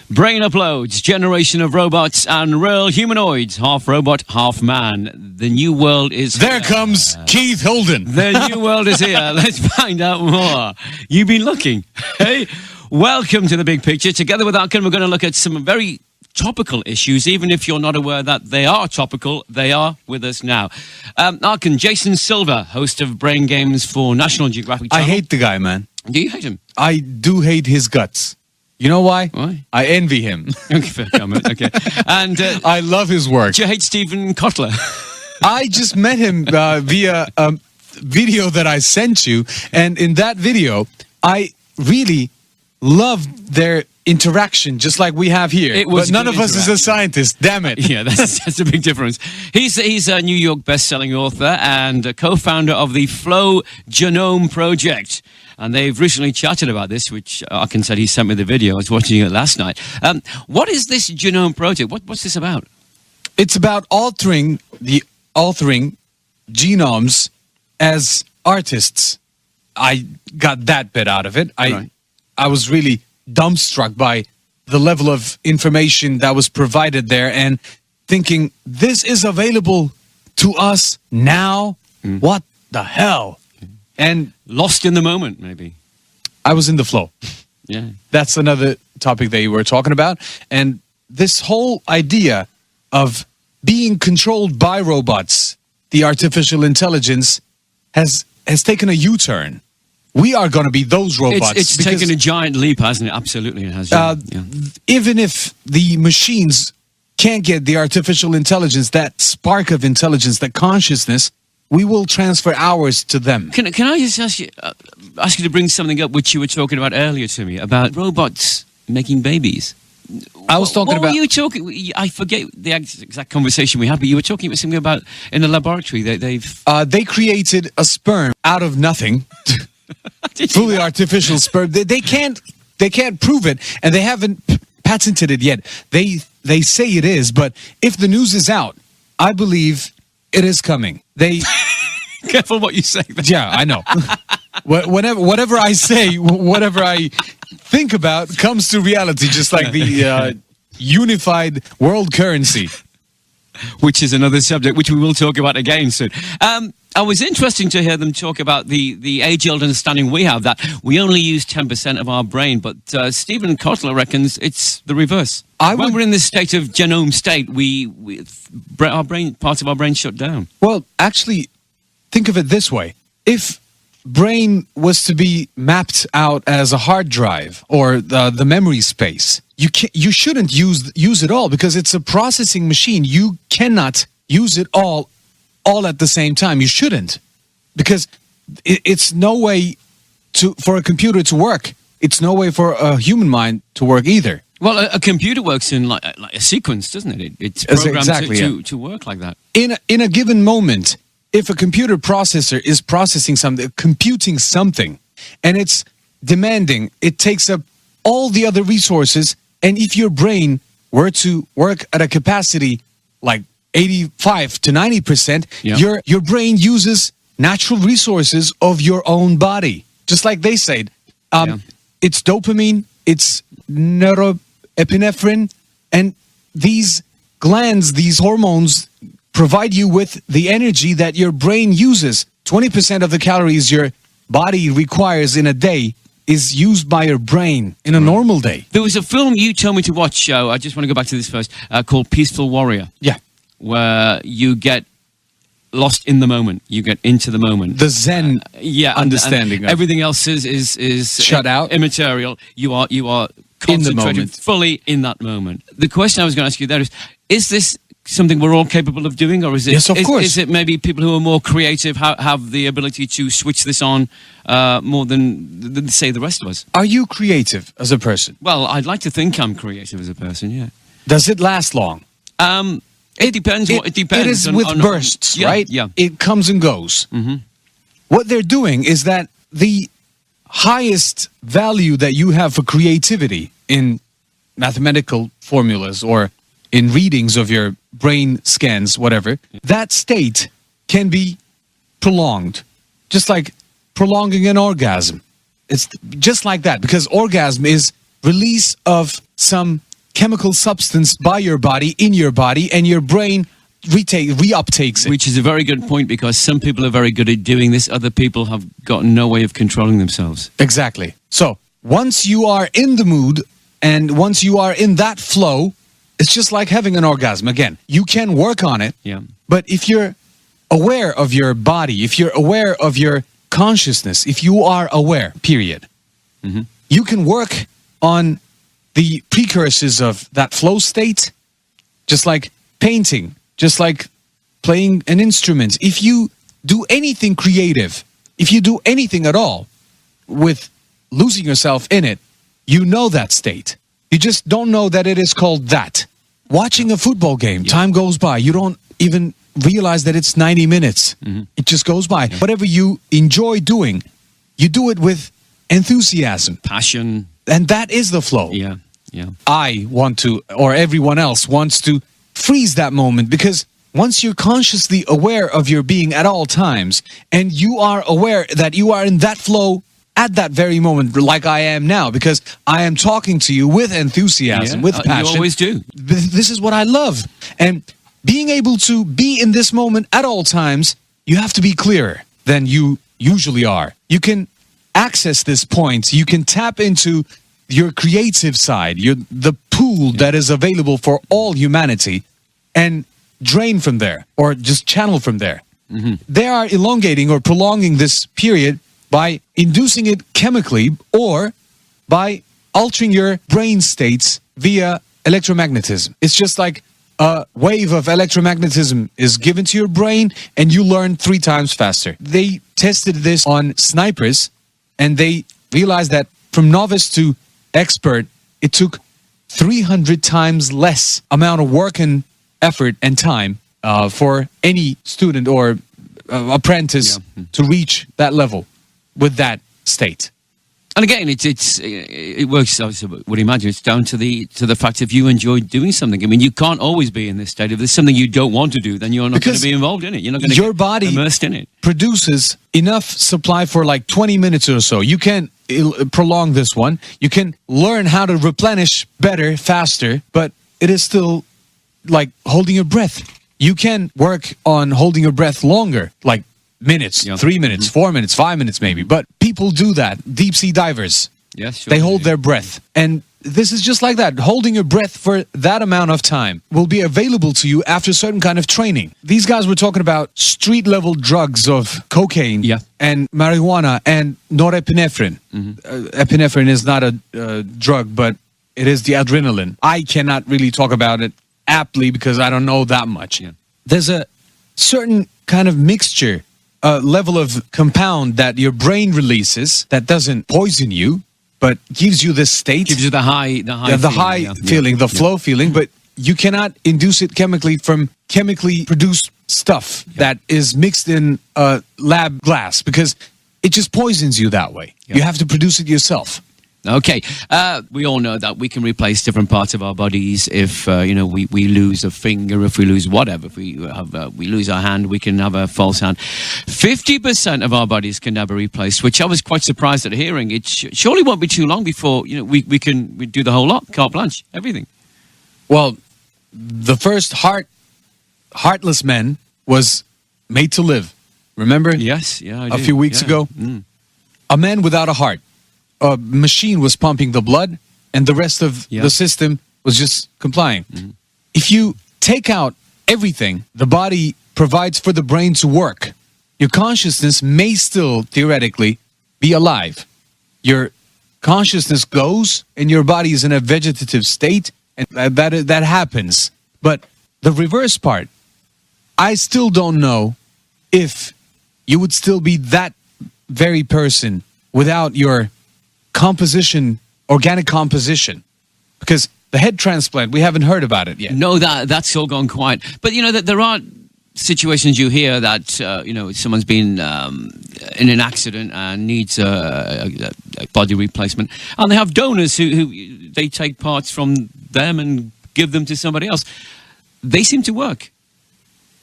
Brain uploads, generation of robots and real humanoids, half robot, half man. The new world is There here. comes Keith Holden. The new world is here. Let's find out more. You've been looking. Hey, welcome to the big picture. Together with Arkin, we're going to look at some very topical issues. Even if you're not aware that they are topical, they are with us now. Arkin, Jason Silver, host of Brain Games for National Geographic Channel. I hate the guy, man. Do you hate him? I do hate his guts. You know why? Why? I envy him. Okay, fair comment. Okay. And I love his work. do you hate Stephen Kotler? I just met him via a video that I sent you. And in that video, I really loved their interaction, just like we have here. It was but none good of us is a scientist. Damn it. Yeah, that's a big difference. He's a New York best-selling author and a co-founder of the Flow Genome Project. And they've recently chatted about this, which Arkin said he sent me the video. I was watching it last night. What is this Genome Project? What's this about? It's about altering genomes as artists. I got that bit out of it. Right. I was really dumbstruck by the level of information that was provided there and thinking, this is available to us now? What the hell? And Lost in the moment, maybe. I was in the flow. Yeah. That's another topic that you were talking about. And this whole idea of being controlled by robots, the artificial intelligence, has taken a U-turn. We are going to be those robots. It's taken a giant leap, hasn't it? Absolutely, it has. Yeah. Even if the machines can't get the artificial intelligence, that spark of intelligence, that consciousness, we will transfer ours to them. Can I just ask you to bring something up which you were talking about earlier to me about robots making babies? I was talking what about. Were you talking? I forget the exact conversation we had, but you were talking about something about in the laboratory They created a sperm out of nothing, fully artificial sperm. They can't prove it, and they haven't patented it yet. They say it is, but if the news is out, I believe it is coming. Careful what you say. Yeah, I know. Whatever I say, whatever I think about comes to reality, just like the unified world currency. Which is another subject which we will talk about again soon. I was interesting to hear them talk about the age-old understanding we have that we only use 10% of our brain, but Stephen Kotler reckons it's the reverse. When we're in this state of genome state, parts of our brain shut down. Well, actually, think of it this way. If brain was to be mapped out as a hard drive or the memory space, you shouldn't use it all because it's a processing machine. You cannot use it all at the same time. You shouldn't, because it's no way for a computer to work. It's no way for a human mind to work either. Well, a computer works in like a sequence, doesn't it? It's programmed to work like that. In a given moment, if a computer processor is processing something, computing something, and it's demanding, it takes up all the other resources. And if your brain were to work at a capacity like 85 to 90%, your brain uses natural resources of your own body. Just like they said, it's dopamine, it's neuroepinephrine, and these glands, these hormones, provide you with the energy that your brain uses. 20% of the calories your body requires in a day is used by your brain in a normal day. There was a film you told me to watch, I just want to go back to this first, called Peaceful Warrior. Yeah. Where you get lost in the moment. You get into the moment. The Zen understanding and of everything else is shut out. Immaterial. You are in the concentrated moment. fully in that moment. The question I was going to ask you there is this something we're all capable of doing, or is it? Yes, of course. Is it maybe people who are more creative have the ability to switch this on more than say the rest of us? Are you creative as a person? Well, I'd like to think I'm creative as a person. Yeah. Does it last long? It depends. It depends. It is with bursts, right? Yeah. It comes and goes. Mm-hmm. What they're doing is that the highest value that you have for creativity in mathematical formulas or in readings of your brain scans, whatever, that state can be prolonged. Just like prolonging an orgasm. It's just like that, because orgasm is release of some chemical substance by your body, in your body, and your brain reuptakes it. Which is a very good point, because some people are very good at doing this. Other people have got no way of controlling themselves. Exactly. So once you are in the mood and once you are in that flow, it's just like having an orgasm. Again, you can work on it, Yeah. but if you're aware of your body, if you're aware of your consciousness, if you are aware, period, you can work on the precursors of that flow state, just like painting, just like playing an instrument. If you do anything creative, if you do anything at all with losing yourself in it, you know that state. You just don't know that it is called that. Watching a football game, time goes by. You don't even realize that it's 90 minutes. It just goes by. Whatever you enjoy doing, you do it with enthusiasm. Passion. And that is the flow. Yeah. Yeah. I want to, or everyone else wants to freeze that moment, because once you're consciously aware of your being at all times, and you are aware that you are in that flow at that very moment, like I am now, because I am talking to you with enthusiasm, with passion. You always do. This is what I love. And being able to be in this moment at all times, you have to be clearer than you usually are. You can access this point. You can tap into your creative side, the pool that is available for all humanity, and drain from there, or just channel from there. They are elongating or prolonging this period by inducing it chemically or by altering your brain states via electromagnetism. It's just like a wave of electromagnetism is given to your brain and you learn 3 times faster. They tested this on snipers and they realized that from novice to expert, it took 300 times less amount of work and effort and time for any student or apprentice to reach that level with that state. And again, it works. I would imagine it's down to the fact if you enjoy doing something. I mean, you can't always be in this state. If there's something you don't want to do, then you're not going to be involved in it. You're not going to your get body immersed in it. Produces enough supply for like 20 minutes or so. You can prolong this one. You can learn how to replenish better, faster, but it is still like holding your breath. You can work on holding your breath longer, like minutes, 3 minutes, 4 minutes, 5 minutes maybe. But people do that. Deep sea divers. Yes, sure. They hold their breath. And this is just like that. Holding your breath for that amount of time will be available to you after certain kind of training. These guys were talking about street level drugs of cocaine and marijuana and norepinephrine. Epinephrine is not a drug, but it is the adrenaline. I cannot really talk about it aptly because I don't know that much. There's a certain kind of mixture, level of compound that your brain releases that doesn't poison you, but gives you this state. Gives you the high feeling, the flow feeling, but you cannot induce it chemically from chemically produced stuff that is mixed in lab glass, because it just poisons you that way. You have to produce it yourself. Okay, we all know that we can replace different parts of our bodies if we lose a finger, if we lose whatever, if we lose our hand, we can have a false hand. 50% of our bodies can never be replaced, which I was quite surprised at hearing. It surely won't be too long before we can do the whole lot, carte blanche, everything. Well, the first heartless man was made to live. Remember? Yes, yeah, I do. A few weeks ago, a man without a heart. A machine was pumping the blood and the rest of the system was just complying. If you take out everything the body provides for the brain to work, your consciousness may still theoretically be alive. Your consciousness goes and your body is in a vegetative state, and that happens. But the reverse part, I still don't know if you would still be that very person without your composition, organic composition, because the head transplant, we haven't heard about it yet. No, that's all gone quiet. But that there are situations you hear that someone's been in an accident and needs a body replacement, and they have donors who they take parts from them and give them to somebody else. They seem to work.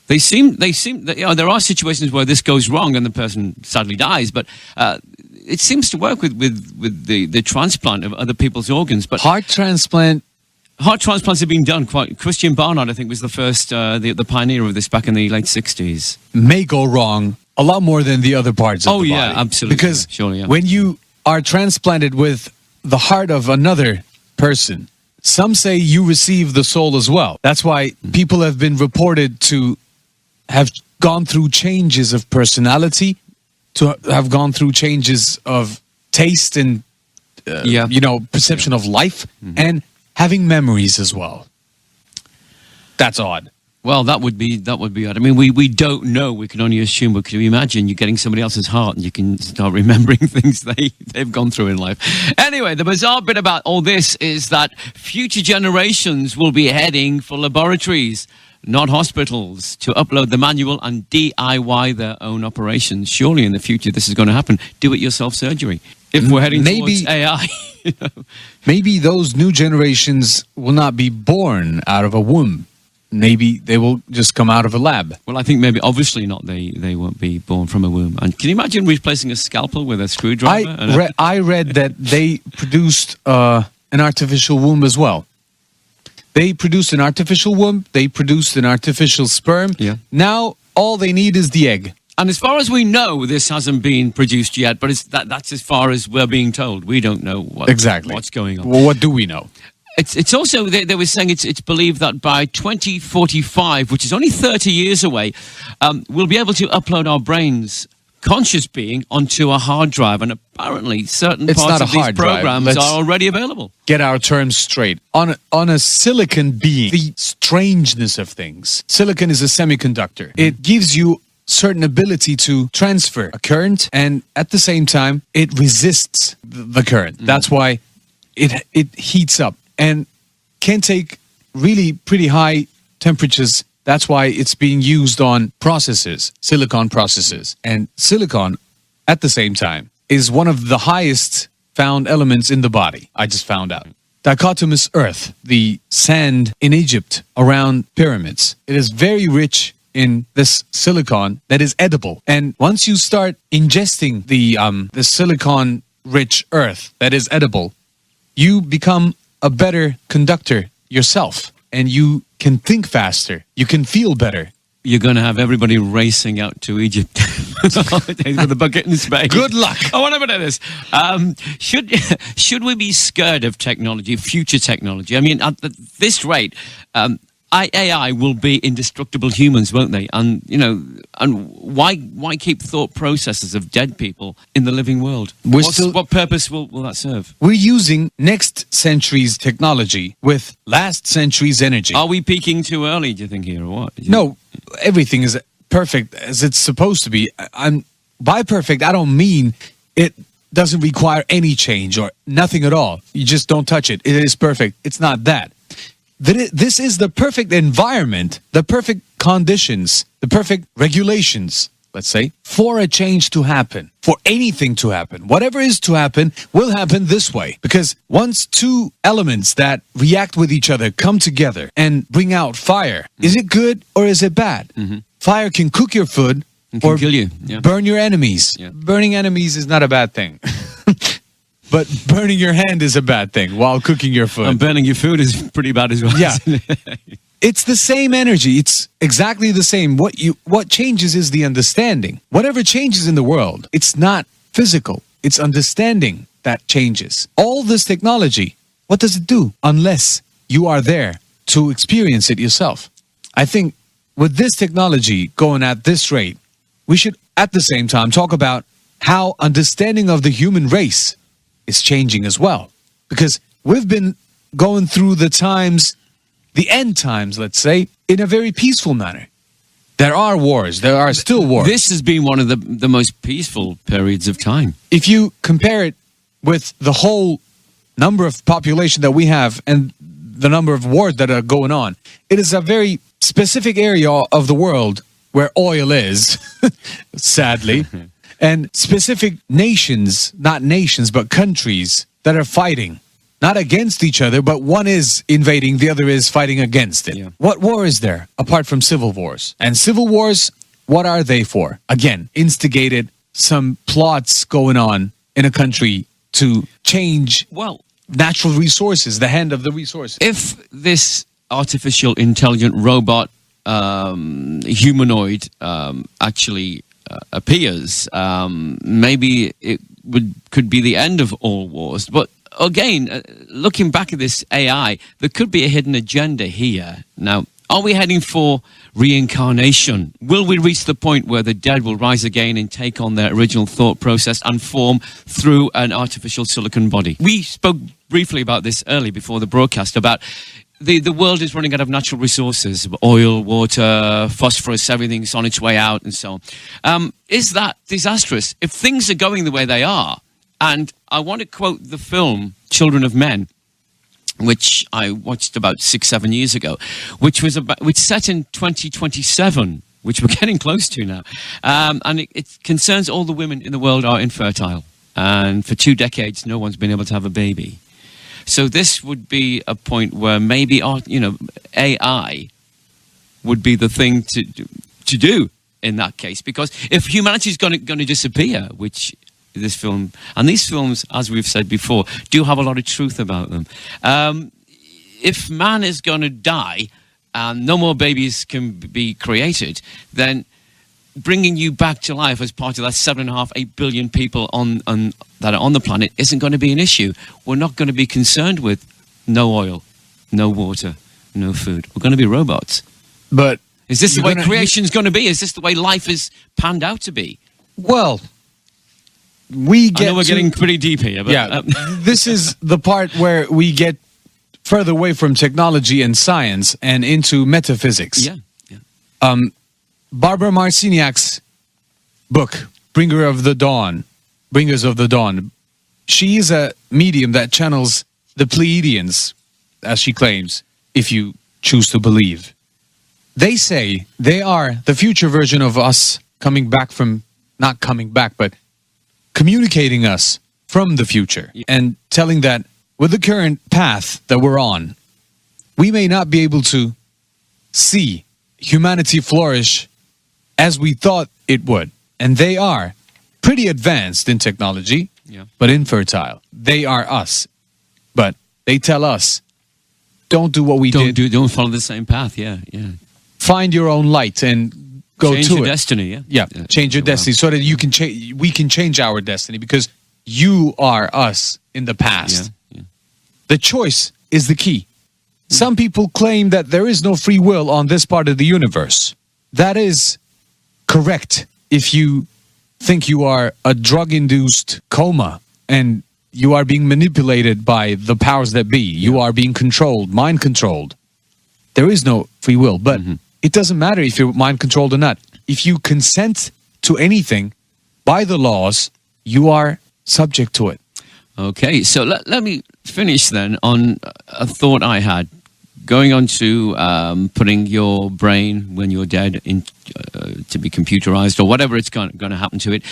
They seem that, there are situations where this goes wrong and the person sadly dies, but it seems to work with the transplant of other people's organs. But heart transplant, Heart transplants have been done quite. Christian Barnard, I think, was the first, the pioneer of this back in the late 60s. May go wrong a lot more than the other parts of the body. Oh, yeah, absolutely. Because Surely, yeah. when you are transplanted with the heart of another person, some say you receive the soul as well. That's why people have been reported to have gone through changes of personality, to have gone through changes of taste and, perception of life, and having memories as well. That's odd. Well, that would be odd. I mean, we don't know. We can only assume. But can you imagine you getting somebody else's heart and you can start remembering things they've gone through in life? Anyway, the bizarre bit about all this is that future generations will be heading for laboratories, not hospitals, to upload the manual and DIY their own operations. Surely in the future this is going to happen. Do-it-yourself surgery. If we're heading towards AI. Maybe those new generations will not be born out of a womb. Maybe they will just come out of a lab. Well, I think maybe, obviously not, they won't be born from a womb. And can you imagine replacing a scalpel with a screwdriver? I read that they produced an artificial womb as well. They produced an artificial womb. They produced an artificial sperm. Yeah. Now, all they need is the egg. And as far as we know, this hasn't been produced yet, but that's as far as we're being told. We don't know what's going on. Well, what do we know? It's also, they were saying it's believed that by 2045, which is only 30 years away, we'll be able to upload our brains, conscious being, onto a hard drive. And apparently certain parts of these programs are already available. Get our terms straight. On a silicon being, the strangeness of things. Silicon is a semiconductor. It gives you certain ability to transfer a current, and at the same time, it resists the current. That's why it heats up and can take really pretty high temperatures. That's why it's being used on processors, silicon processors. And silicon, at the same time, is one of the highest found elements in the body. I just found out. Dichotomous earth, the sand in Egypt around pyramids. It is very rich in this silicon that is edible. And once you start ingesting the silicon-rich earth that is edible, you become a better conductor yourself, and you can think faster. You can feel better. You're going to have everybody racing out to Egypt with a bucket in Spain. Good luck. Oh, what about this? Should we be scared of technology, future technology? I mean, at this rate, AI will be indestructible humans, won't they? And why keep thought processes of dead people in the living world? What purpose will that serve? We're using next century's technology with last century's energy. Are we peaking too early, do you think, here, or what? No, everything is perfect as it's supposed to be. By perfect, I don't mean it doesn't require any change or nothing at all. You just don't touch it. It is perfect. It's not that. This is the perfect environment, the perfect conditions, the perfect regulations, let's say, for a change to happen, for anything to happen. Whatever is to happen will happen this way. Because once two elements that react with each other come together and bring out fire, is it good or is it bad? Mm-hmm. Fire can cook your food or kill you. Yeah. Burn your enemies. Yeah. Burning enemies is not a bad thing. But burning your hand is a bad thing while cooking your food. And burning your food is pretty bad as well. Yeah. It's the same energy. It's exactly the same. What changes is the understanding. Whatever changes in the world, it's not physical. It's understanding that changes. All this technology, what does it do? Unless you are there to experience it yourself. I think with this technology going at this rate, we should at the same time talk about how understanding of the human race is changing as well, because we've been going through the end times, let's say, in a very peaceful manner. There are wars. There are still wars. This has been one of the most peaceful periods of time. If you compare it with the whole number of population that we have and the number of wars that are going on, it is a very specific area of the world where oil is, sadly. And specific nations, not nations, but countries that are fighting, not against each other, but one is invading, the other is fighting against it. Yeah. What war is there apart from civil wars? And civil wars, what are they for? Again, instigated some plots going on in a country to change natural resources, the hand of the resources. If this artificial intelligent robot humanoid actually appears, maybe it could be the end of all wars. But again, looking back at this AI, there could be a hidden agenda here. Now, are we heading for reincarnation? Will we reach the point where the dead will rise again and take on their original thought process and form through an artificial silicon body? We spoke briefly about this early before the broadcast about the world is running out of natural resources, oil, water, phosphorus, everything's on its way out and so on. Is that disastrous? If things are going the way they are, and I want to quote the film Children of Men, which I watched about 6-7 years ago, which set in 2027, which we're getting close to now, and it concerns all the women in the world are infertile, and for 2 decades no one's been able to have a baby. So this would be a point where maybe AI would be the thing to do in that case, because if humanity is going to disappear, which this film and these films, as we've said before, do have a lot of truth about them. If man is going to die and no more babies can be created, then bringing you back to life as part of that 7.5-8 billion people that are on the planet isn't going to be an issue. We're not going to be concerned with no oil, no water, no food. We're going to be robots. But is this the way creation's going to be? Is this the way life is panned out to be? Well, I know we're getting pretty deep here, but yeah, this is the part where we get further away from technology and science and into metaphysics. Yeah. Barbara Marciniak's book, Bringers of the Dawn. She is a medium that channels the Pleiadians, as she claims, if you choose to believe. They say they are the future version of us not coming back, but communicating us from the future and telling that with the current path that we're on, we may not be able to see humanity flourish as we thought it would. And they are pretty advanced in technology, but infertile. They are us. But they tell us, don't do what we did. Don't follow the same path, yeah. Find your own light and go change to your it. Destiny, Change your destiny so that we can change our destiny, because you are us in the past. The choice is the key. Some people claim that there is no free will on this part of the universe. That is correct if you think you are a drug-induced coma and you are being manipulated by the powers that be. You are being controlled, mind-controlled. There is no free will, but it doesn't matter if you're mind-controlled or not. If you consent to anything by the laws, you are subject to it. Okay, so let me finish then on a thought I had. Going on to putting your brain when you're dead to be computerized or whatever it's going to happen to it.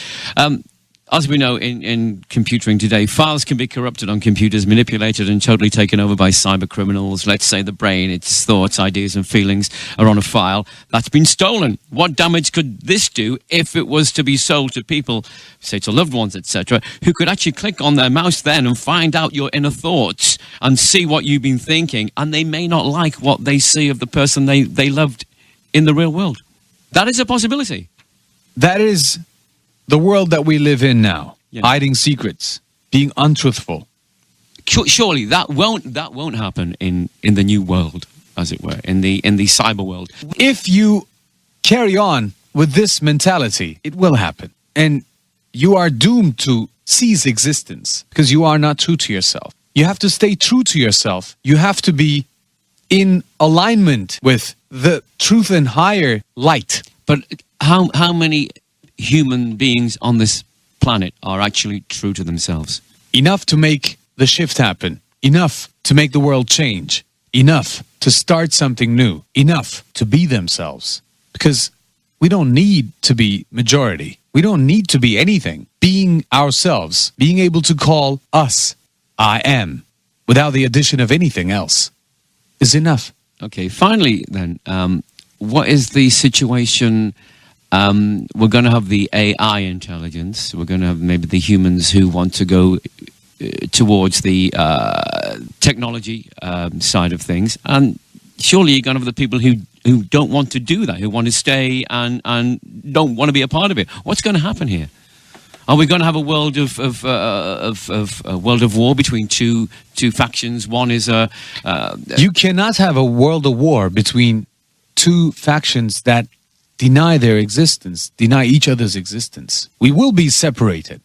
As we know, in computering today, files can be corrupted on computers, manipulated and totally taken over by cyber criminals. Let's say the brain, its thoughts, ideas and feelings are on a file that's been stolen. What damage could this do if it was to be sold to people, say to loved ones, etc., who could actually click on their mouse then and find out your inner thoughts and see what you've been thinking, and they may not like what they see of the person they loved in the real world? That is a possibility. That is the world that we live in now, hiding secrets, being untruthful. Surely that won't happen in the new world, as it were, in the cyber world. If you carry on with this mentality, it will happen, and you are doomed to cease existence because you are not true to yourself. You have to stay true to yourself. You have to be in alignment with the truth and higher light. But how many human beings on this planet are actually true to themselves? Enough to make the shift happen. Enough to make the world change. Enough to start something new. Enough to be themselves. Because we don't need to be majority. We don't need to be anything. Being ourselves. Being able to call us I am without the addition of anything else is enough. Okay, finally then, what is the situation? We're going to have the AI intelligence. We're going to have maybe the humans who want to go towards the technology side of things, and surely you're going to have the people who don't want to do that, who want to stay and don't want to be a part of it. What's going to happen here? Are we going to have a world of world of war between two factions? One is a You cannot have a world of war between two factions that deny their existence, deny each other's existence. We will be separated,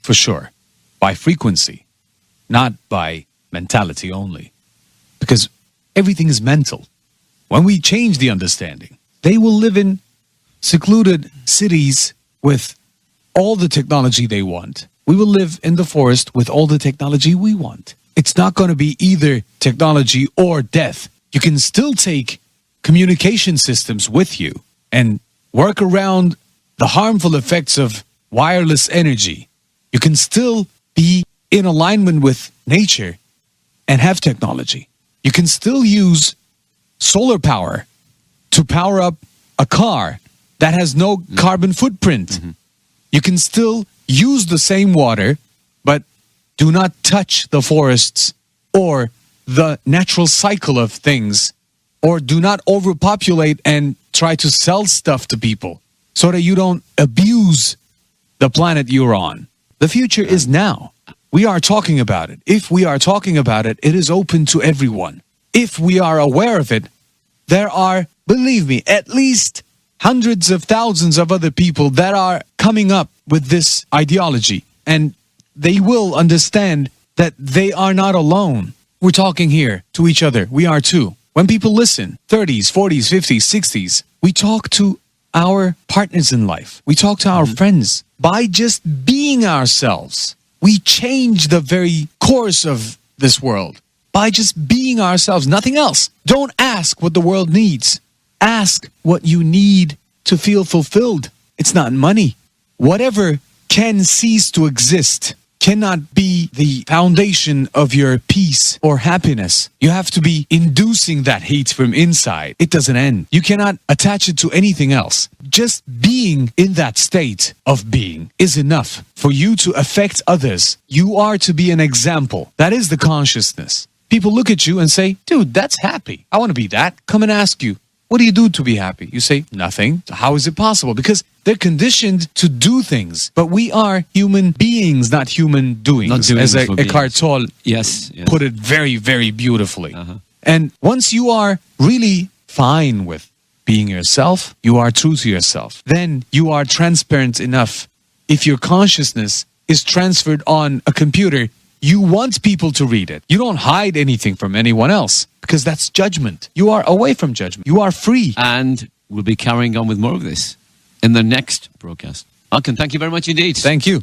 for sure, by frequency, not by mentality only. Because everything is mental. When we change the understanding, they will live in secluded cities with all the technology they want. We will live in the forest with all the technology we want. It's not going to be either technology or death. You can still take communication systems with you and work around the harmful effects of wireless energy. You can still be in alignment with nature and have technology. You can still use solar power to power up a car that has no carbon footprint. You can still use the same water, but do not touch the forests or the natural cycle of things, or do not overpopulate and try to sell stuff to people so that you don't abuse the planet you're on. The future is now. We are talking about it. If we are talking about it, it is open to everyone. If we are aware of it, there are, believe me, at least hundreds of thousands of other people that are coming up with this ideology, and they will understand that they are not alone. We're talking here to each other. We are too. When people listen, 30s, 40s, 50s, 60s, we talk to our partners in life. We talk to our friends. By just being ourselves, we change the very course of this world. By just being ourselves, nothing else. Don't ask what the world needs. Ask what you need to feel fulfilled. It's not money. Whatever can cease to exist cannot be the foundation of your peace or happiness. You have to be inducing that hate from inside. It doesn't end. You cannot attach it to anything else. Just being in that state of being is enough for you to affect others. You are to be an example. That is the consciousness. People look at you and say, dude, that's happy. I want to be that. Come and ask you, what do you do to be happy? You say, nothing. How is it possible? Because they're conditioned to do things. But we are human beings, not human doings. Not doings as for Eckhart Tolle yes. put it very, very beautifully. And once you are really fine with being yourself, you are true to yourself, then you are transparent enough. If your consciousness is transferred on a computer, you want people to read it. You don't hide anything from anyone else because that's judgment. You are away from judgment. You are free. And we'll be carrying on with more of this in the next broadcast. Malcolm, thank you very much indeed. Thank you.